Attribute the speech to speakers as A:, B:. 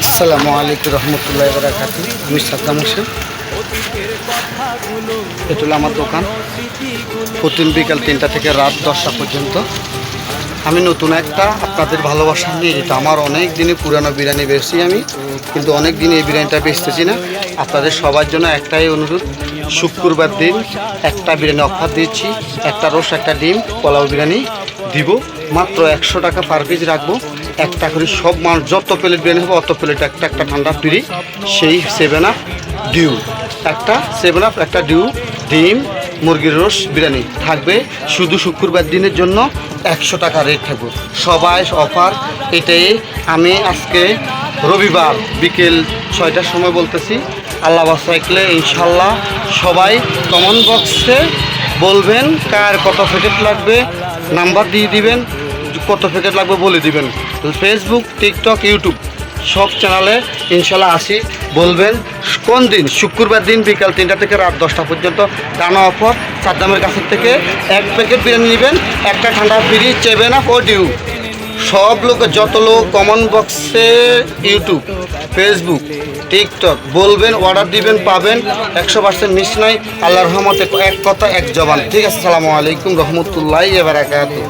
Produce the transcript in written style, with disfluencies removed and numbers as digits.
A: আসসালামু আলাইকুম রহমতুল্লাহি ওয়া বারাকাতুহু। আমি সাদ্দাম হোসেন। এটা হলো আমার দোকান। প্রতিদিন বিকাল 3টা থেকে রাত 10টা পর্যন্ত। আমি নতুন একটা আপনাদের ভালোবাসা নিয়ে, এটা আমার অনেক দিনে পুরানো বিরিয়ানি বেচছি আমি, কিন্তু অনেক দিন এই বিরিয়ানিটা বেচতেছি না। আপনাদের সবার জন্য একটাই অনুরোধ, শুক্রবার দিন একটা বিরিয়ানি অফার দিচ্ছি। একটা রোস্ট, একটা ডিম, পোলাও বিরিয়ানি দিব। মাত্র 100 টাকা পার পিস রাখবো। একটা করে সব মানুষ যত প্লেট বিরিয়ানি হবে অত প্লেট একটা একটা ঠান্ডা ফ্রি। সেই 7 আপ ডিউ, একটা 7 আপ, একটা ডিউ, ডিম, মুরগির রোস্ট বিরিয়ানি থাকবে। শুধু শুক্রবার দিনের জন্য 100 টাকা রেট থাকবে। সবাই অফার এটাই। আমি আজকে রবিবার বিকেল 6টার সময় বলতেছি, আল্লাহ বাসাইকলে ইনশাল্লাহ সবাই কমেন্ট বক্সে বলবেন কার কত প্যাকেট লাগবে, নাম্বার দিয়ে দিবেন, কত প্যাকেট লাগবে বলে দিবেন। ফেসবুক, টিকটক, ইউটিউব সব চ্যানেলে ইনশাল্লাহ আসি। বলবেন কোন দিন, শুক্রবার দিন বিকাল 3টা থেকে রাত 10টা পর্যন্ত টানা অফার। সাদ্দামের কাছের থেকে 1 প্যাকেট বিরিয়ানি নেবেন, একটা ঠান্ডা ফ্রি, 7 আপ ও ডিউ। সব লোক, যত লোক কমেন্ট বক্সে, ইউটিউব, ফেসবুক, টিকটক বলবেন, অর্ডার দিবেন, পাবেন। 100% মিস নাই। আল্লাহর রহমতে এক কথা এক জবান। ঠিক আছে। আসসালামু আলাইকুম রহমতুল্লাহি ওয়া বারাকাতুহু।